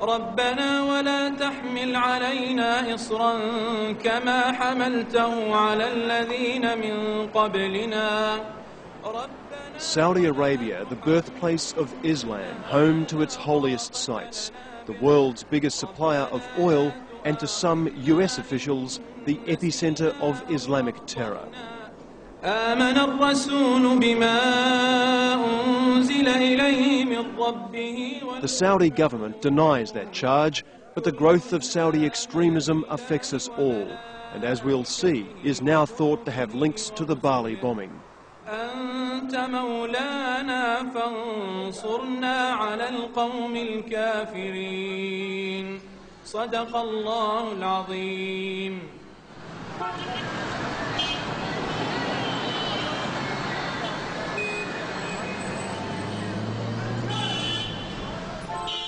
ربنا ولا تحمل علينا إصرا كما حملته على الذين من قبلنا. Saudi Arabia, the birthplace of Islam, home to its holiest sites, the world's biggest supplier of oil, and to some US officials, the epicenter of Islamic terror. The Saudi government denies that charge, but the growth of Saudi extremism affects us all, and as we'll see, is now thought to have links to the Bali bombing. أنت مولانا فانصرنا على القوم الكافرين. صدق الله العظيم.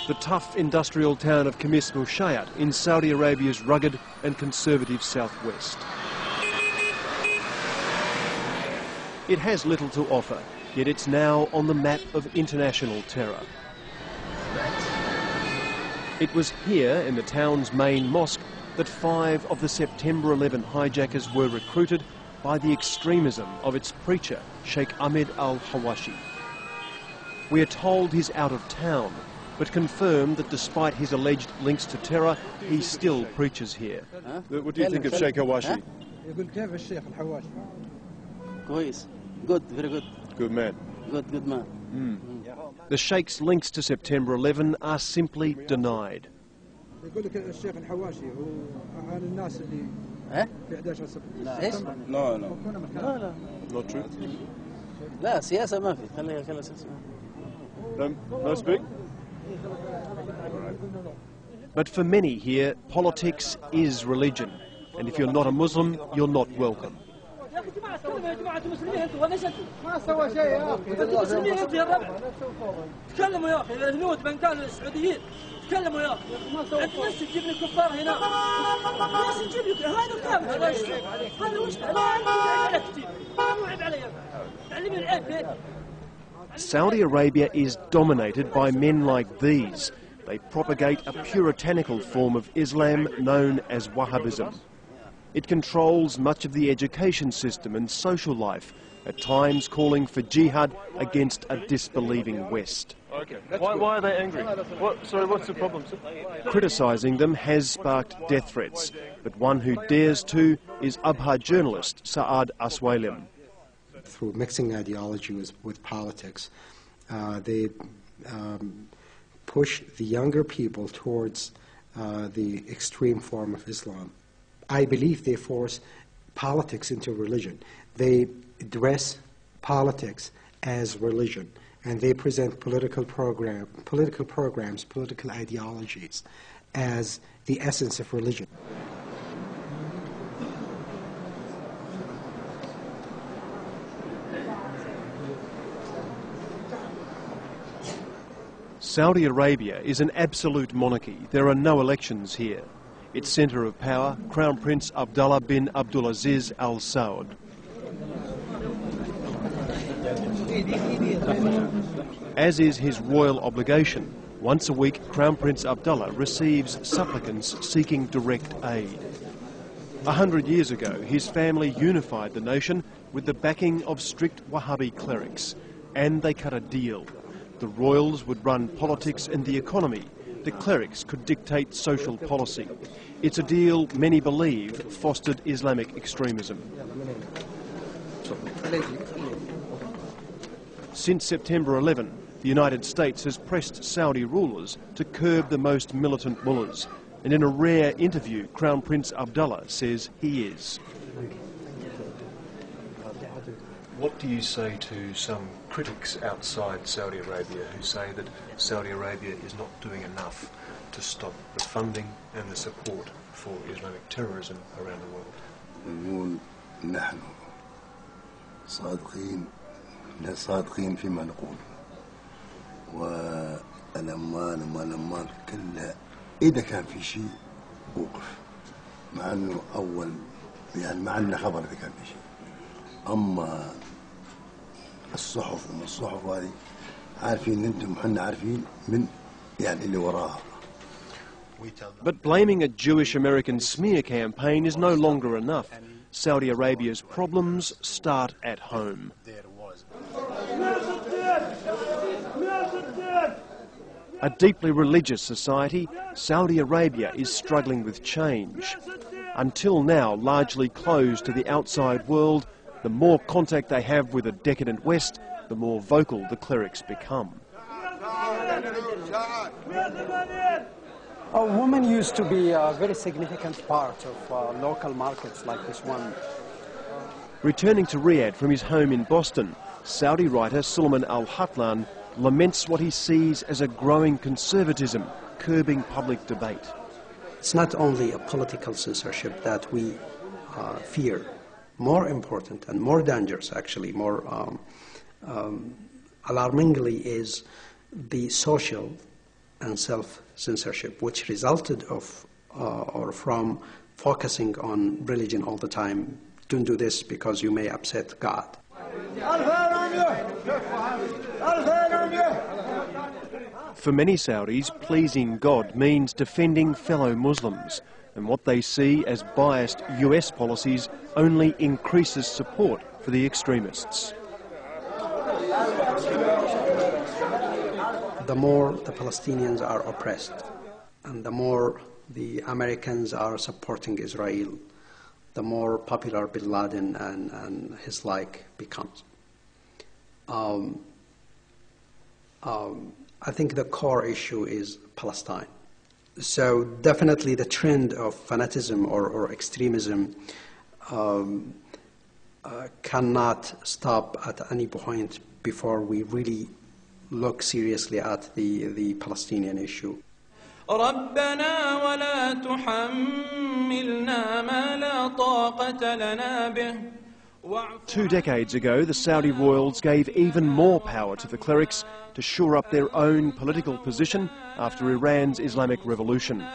The tough industrial town of Khamis Mushayat in Saudi Arabia's rugged and conservative southwest. It has little to offer, yet it's now on the map of international terror. It was here, in the town's main mosque, that 5 of the September 11 hijackers were recruited by the extremism of its preacher, Sheikh Ahmed al-Hawashi. We are told he's out of town, but confirmed that despite his alleged links to terror, he still preaches here. What do you think of Sheikh Hawashi? Good, very good. Good man. Good man. The Sheikh's links to September 11 are simply denied. No. Not true. لا سياسة ما في خليها سياسة. No speak? But for many here, politics is religion, and if you're not a Muslim, you're not welcome. ما سوى شيء يا اخي. انتم مسلمين انتم يا ربع. تكلموا يا اخي، الهنود من كانوا السعوديين تكلموا يا اخي. انت بس تجيب لي كفار هنا. بس تجيب لي هذا كامل هذا وش هذا عليك كثير. مو عيب علي. تعلمي العيب فين. Saudi Arabia is dominated by men like these. They propagate a puritanical form of Islam known as Wahhabism. It controls much of the education system and social life, at times calling for jihad against a disbelieving West. Okay. Why are they angry? What's the problem, sir? Criticising them has sparked death threats, but one who dares to is Abha journalist Saad Aswailim. Through mixing ideology with politics, they push the younger people towards the extreme form of Islam. I believe they force politics into religion. They dress politics as religion, and they present political programs, political ideologies as the essence of religion. Saudi Arabia is an absolute monarchy. There are no elections here. Its centre of power, Crown Prince Abdullah bin Abdulaziz Al Saud. As is his royal obligation, once a week Crown Prince Abdullah receives supplicants seeking direct aid. 100 years ago, his family unified the nation with the backing of strict Wahhabi clerics, and they cut a deal. The royals would run politics and the economy. The clerics could dictate social policy. It's a deal many believe fostered Islamic extremism. Since September 11, the United States has pressed Saudi rulers to curb the most militant mullahs. And in a rare interview, Crown Prince Abdullah says he is. What do you say to some critics outside Saudi Arabia who say that Saudi Arabia is not doing enough to stop the funding and the support for Islamic terrorism around the world? نقول نحن صادقين فيما نقول والأمان وما الأمان كلها إذا كان في شيء وقف مع أنه أول يعني ما عندنا خبر إذا كان في شيء أما الصحف وما الصحف هذه عارفين أنتم وحنا عارفين من يعني اللي وراها But blaming a Jewish American smear campaign is no longer enough. Saudi Arabia's problems start at home. A deeply religious society, Saudi Arabia is struggling with change. Until now largely closed to the outside world, the more contact they have with a decadent West, the more vocal the clerics become. Women used to be a very significant part of local markets like this one. Returning to Riyadh from his home in Boston, Saudi writer Sulaiman al-Hatlan laments what he sees as a growing conservatism, curbing public debate. It's not only a political censorship that we fear. More important and more dangerous, actually, more alarmingly, is the social and self-censorship, which resulted of or from focusing on religion all the time. Don't do this because you may upset God. For many Saudis, pleasing God means defending fellow Muslims, and what they see as biased US policies only increases support for the extremists. The more the Palestinians are oppressed, and the more the Americans are supporting Israel, the more popular bin Laden and his like becomes. I think the core issue is Palestine. So definitely the trend of fanatism or extremism cannot stop at any point before we really look seriously at the Palestinian issue. ربنا ولا تحملنا ما لا طاقة لنا به. 2 decades ago, the Saudi royals gave even more power to the clerics to shore up their own political position after Iran's Islamic Revolution.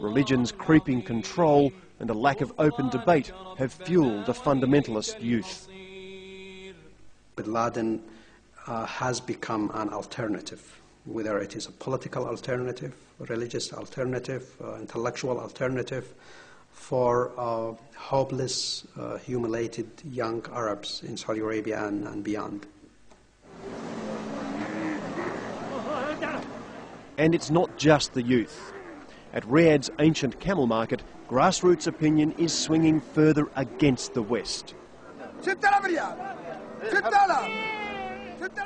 Religion's creeping control and a lack of open debate have fueled the fundamentalist youth. Bin Laden has become an alternative, whether it is a political alternative, religious alternative, intellectual alternative for hopeless, humiliated young Arabs in Saudi Arabia and beyond. And it's not just the youth. At Riyadh's ancient camel market, grassroots opinion is swinging further against the West.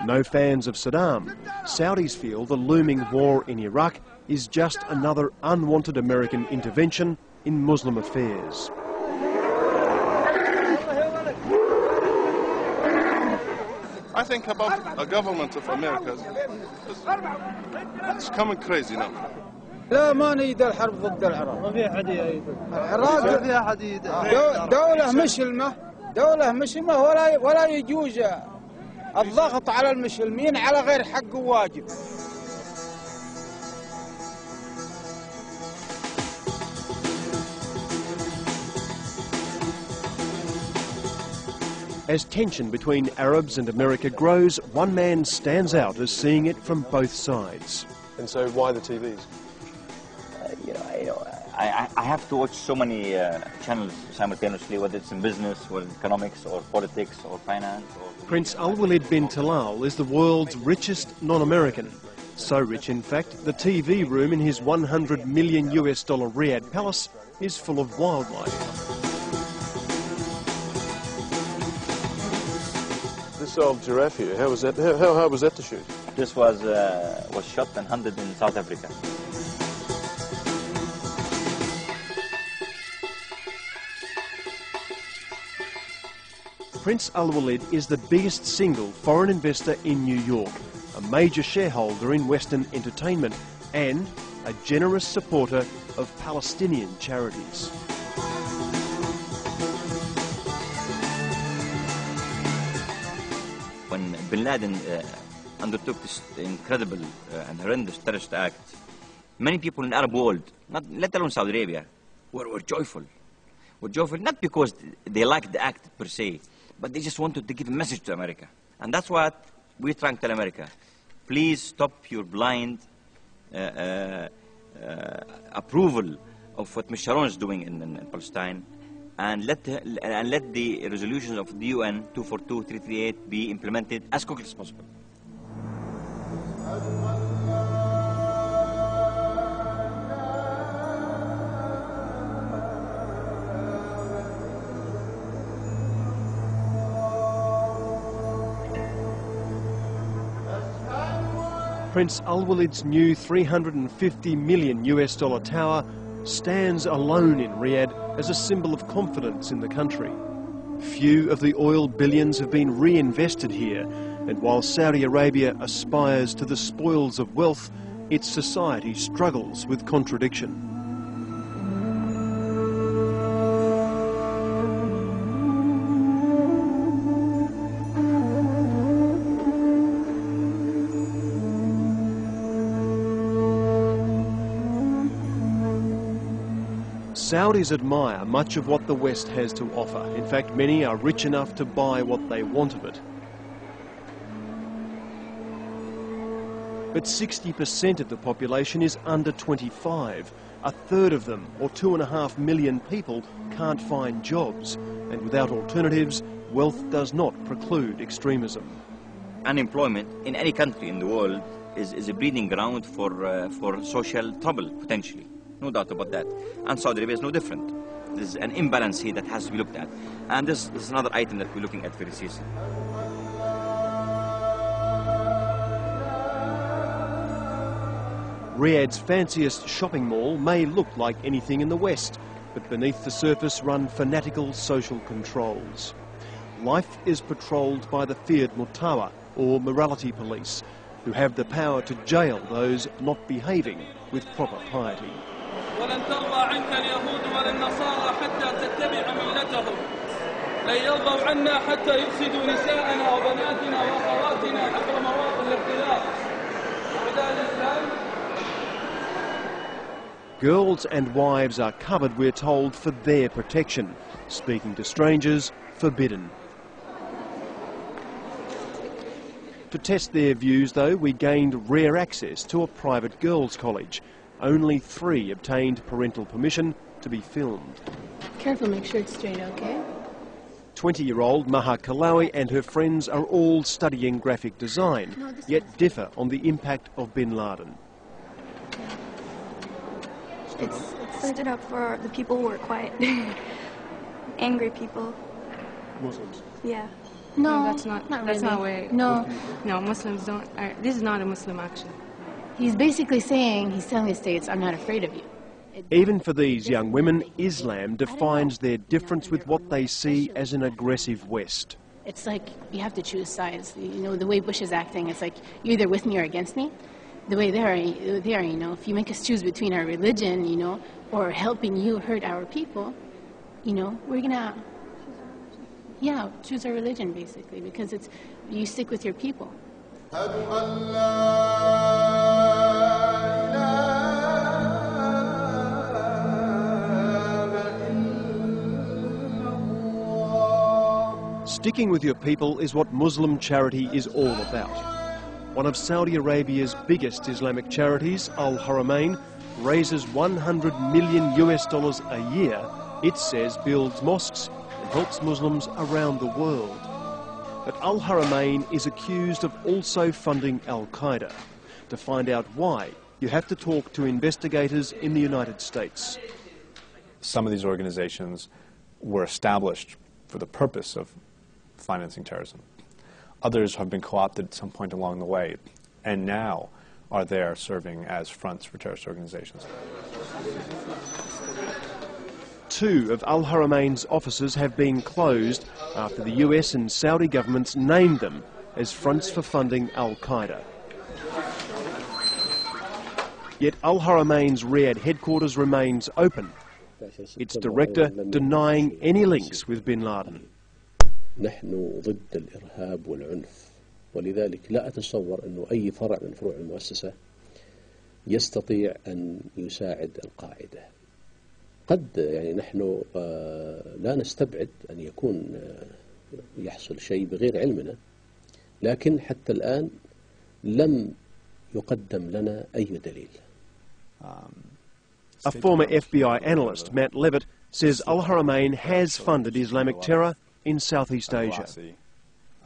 No fans of Saddam, Saudis feel the looming war in Iraq is just another unwanted American intervention in Muslim affairs. I think about a government of America. It's coming crazy now. لا ما نريد الحرب ضد العراق. ما في أحد يريد. العراق ما في أحد يريد. دولة مسلمة ولا يجوز الضغط على المسلمين على غير حق وواجب. As tension between Arabs and America grows, one man stands out as seeing it from both sides. And so why the TVs? I have to watch so many channels simultaneously, whether it's in business, or economics, or politics, or finance. Prince Al-Walid bin Talal is the world's richest non-American. So rich, in fact, the TV room in his $100 million Riyadh palace is full of wildlife. This old giraffe here, how was that? How hard was that to shoot? This was shot and hunted in South Africa. Prince Al-Walid is the biggest single foreign investor in New York, a major shareholder in Western entertainment, and a generous supporter of Palestinian charities. When bin Laden undertook this incredible and horrendous terrorist act, many people in the Arab world, let alone Saudi Arabia, were joyful. Were joyful not because they liked the act per se, but they just wanted to give a message to America. And that's what we're trying to tell America. please stop your blind approval of what Ms. Sharon is doing in Palestine, and let the resolutions of the UN 242, 338 be implemented as quickly as possible. Prince Al-Walid's new $350 million tower stands alone in Riyadh as a symbol of confidence in the country. Few of the oil billions have been reinvested here, and while Saudi Arabia aspires to the spoils of wealth, its society struggles with contradiction. Saudis admire much of what the West has to offer. In fact, many are rich enough to buy what they want of it. But 60% of the population is under 25. A third of them, or 2.5 million people, can't find jobs. And without alternatives, wealth does not preclude extremism. Unemployment in any country in the world is a breeding ground for social trouble, potentially. No doubt about that. And Saudi Arabia is no different. There's an imbalance here that has to be looked at. And this is another item that we're looking at very seriously. Riyadh's fanciest shopping mall may look like anything in the West, but beneath the surface run fanatical social controls. Life is patrolled by the feared Mutawa, or morality police, who have the power to jail those not behaving with proper piety. ولن ترضى عنك اليهود ولا النصارى حتى تتبع ملتهم. لن يرضوا عنا حتى يفسدوا نساءنا وبناتنا وأخواتنا عبر مواطن الاختلاط. أعداء الإسلام. Girls and wives are covered, we're told, for their protection. Speaking to strangers, forbidden. To test their views, though, we gained rare access to a private girls' college. Only 3 obtained parental permission to be filmed. Careful, make sure it's straight, okay? 20-year-old Maha Kalawi and her friends are all studying graphic design, yet differ on the impact of bin Laden. It's stood up for the people who are quiet. Angry people. Muslims? Yeah. No, that's not way. No. No, Muslims don't. This is not a Muslim action. He's basically saying, he's telling the states, I'm not afraid of you. Even for these young women, Islam defines their difference with what they see as an aggressive West. It's like you have to choose sides. You know, the way Bush is acting, it's like you're either with me or against me. The way they are, you know, if you make us choose between our religion, you know, or helping you hurt our people, you know, we're gonna, yeah, choose our religion basically, because it's, you stick with your people. Sticking with your people is what Muslim charity is all about. One of Saudi Arabia's biggest Islamic charities, Al Haramain, raises $100 million a year. It says builds mosques and helps Muslims around the world. But Al Haramain is accused of also funding Al-Qaeda. To find out why, you have to talk to investigators in the United States. Some of these organizations were established for the purpose of financing terrorism. Others have been co-opted at some point along the way, and now are there serving as fronts for terrorist organizations. 2 of Al Haramain's offices have been closed after the US and Saudi governments named them as fronts for funding Al-Qaeda. Yet Al Haramain's Riyadh headquarters remains open, its director denying any links with bin Laden. نحن ضد الإرهاب والعنف، ولذلك لا أتصور أنه أي فرع من فروع المؤسسة يستطيع أن يساعد القاعدة. قد يعني نحن لا نستبعد أن يكون يحصل شيء بغير علمنا، لكن حتى الآن لم يقدم لنا أي دليل. A former FBI analyst, Matt Levitt, says Al-Haramain has funded Islamic terror in Southeast Asia.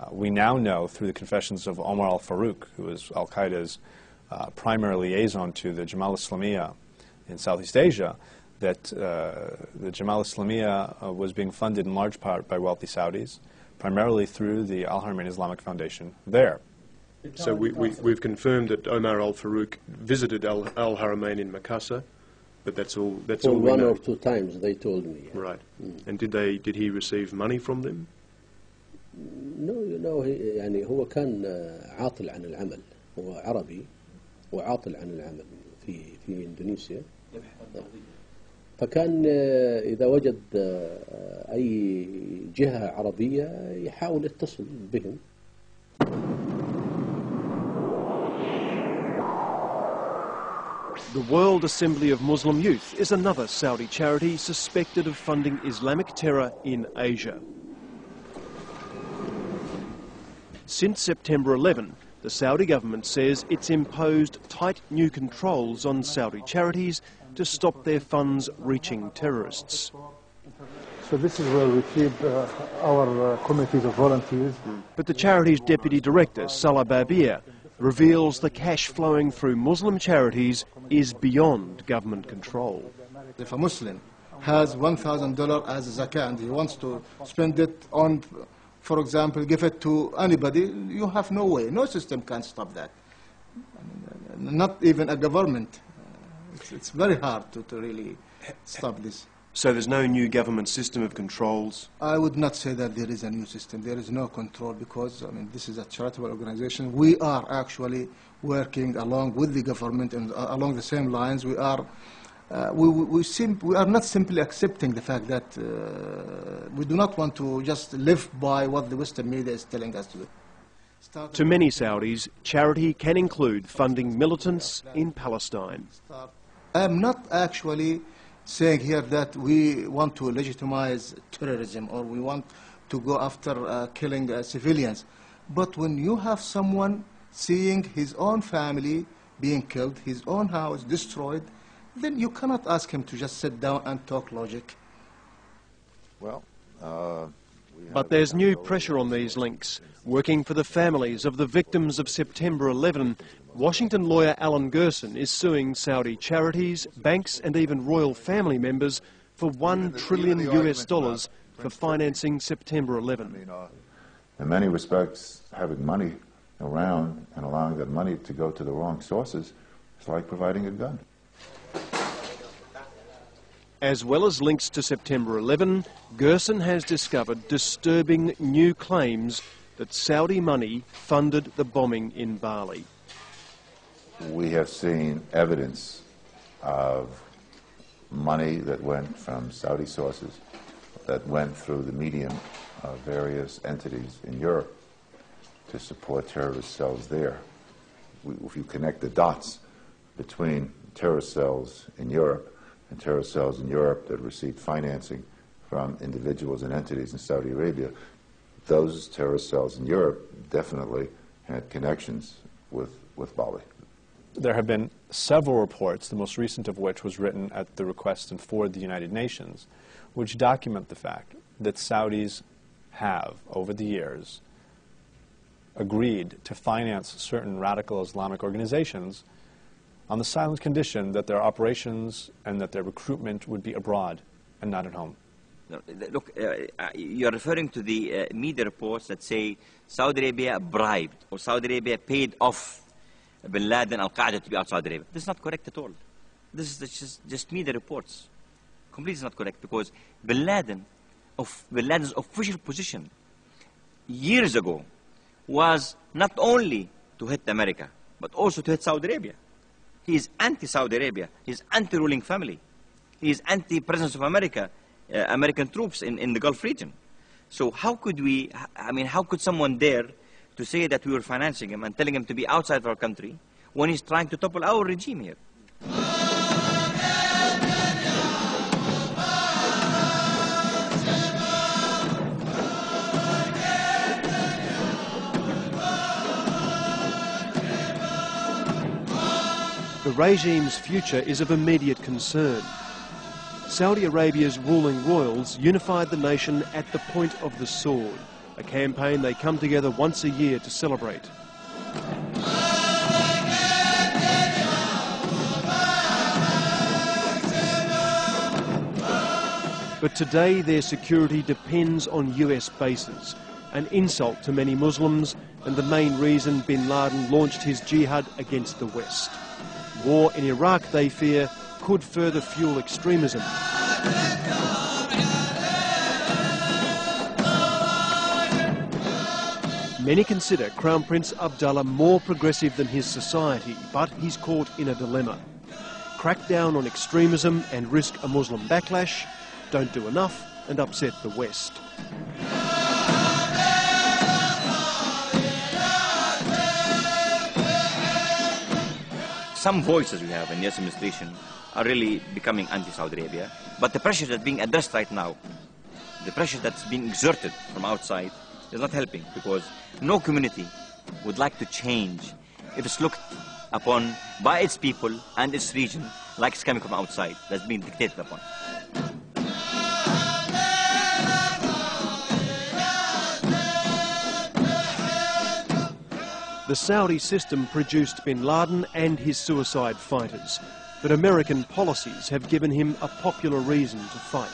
We now know through the confessions of Omar al-Farouk, who is al-Qaeda's primary liaison to the Jamaat al-Islamiyya in Southeast Asia, that the Jamaat al-Islamiyya was being funded in large part by wealthy Saudis, primarily through the Al-Haramain Islamic Foundation there. So we've confirmed that Omar al-Farouk visited Al-Haramain in Makassar, but that's all we know. One or two times they told me. Right. And did he receive money from them? No, you know, يعني هو كان عاطل عن العمل، هو عربي وعاطل عن العمل في إندونيسيا. فكان إذا وجد أي جهة عربية يحاول يتصل بهم. The World Assembly of Muslim Youth is another Saudi charity suspected of funding Islamic terror in Asia. Since September 11, the Saudi government says it's imposed tight new controls on Saudi charities to stop their funds reaching terrorists. So this is where we feed our committees of volunteers. But the charity's deputy director, Salah Babir, reveals the cash flowing through Muslim charities is beyond government control. If a Muslim has $1,000 as a zakah and he wants to spend it on, for example, give it to anybody, you have no way. No system can stop that. Not even a government. It's very hard to really stop this. So there's no new government system of controls? I would not say that there is a new system. There is no control because, I mean, this is a charitable organization. We are actually working along with the government and along the same lines. We are not simply accepting the fact that we do not want to just live by what the Western media is telling us to do. To many Saudis, charity can include funding militants in Palestine. I am not actually saying here that we want to legitimize terrorism or we want to go after killing civilians. But when you have someone seeing his own family being killed, his own house destroyed, then you cannot ask him to just sit down and talk logic. Well, but there's new pressure on these links. Working for the families of the victims of September 11, Washington lawyer Allan Gerson is suing Saudi charities, banks and even royal family members for $1 trillion for financing September 11. In many respects, having money around and allowing that money to go to the wrong sources is like providing a gun. As well as links to September 11, Gerson has discovered disturbing new claims that Saudi money funded the bombing in Bali. We have seen evidence of money that went from Saudi sources that went through the medium of various entities in Europe to support terrorist cells there. If you connect the dots between terrorist cells in Europe and terrorist cells in Europe that received financing from individuals and entities in Saudi Arabia, those terrorist cells in Europe definitely had connections with Bali. There have been several reports, the most recent of which was written at the request and for the United Nations, which document the fact that Saudis have, over the years, agreed to finance certain radical Islamic organizations on the silent condition that their operations and that their recruitment would be abroad and not at home. Look, you're referring to the media reports that say Saudi Arabia bribed or Saudi Arabia paid off Bin Laden, Al-Qaeda to be out Saudi Arabia. This is not correct at all. This is just media reports. Completely not correct because Bin Laden's official position years ago was not only to hit America, but also to hit Saudi Arabia. He is anti-Saudi Arabia. He is anti-ruling family. He is anti-presence of American troops in the Gulf region. So how could how could someone dare to say that we were financing him and telling him to be outside of our country when he's trying to topple our regime here? the regime's future is of immediate concern. Saudi Arabia's ruling royals unified the nation at the point of the sword, a campaign they come together once a year to celebrate. But today their security depends on US bases, an insult to many Muslims and the main reason bin Laden launched his jihad against the West. War in Iraq, they fear, could further fuel extremism. Many consider Crown Prince Abdullah more progressive than his society, but he's caught in a dilemma. Crack down on extremism and risk a Muslim backlash, don't do enough and upset the West. Some voices we have in the US administration are really becoming anti-Saudi Arabia, but the pressure that's being addressed right now, the pressure that's being exerted from outside, is not helping, because no community would like to change if it's looked upon by its people and its region like it's coming from outside, that's being dictated upon. The Saudi system produced bin Laden and his suicide fighters, but American policies have given him a popular reason to fight.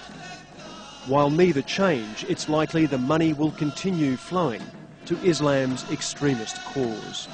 While neither change, it's likely the money will continue flowing to Islam's extremist cause.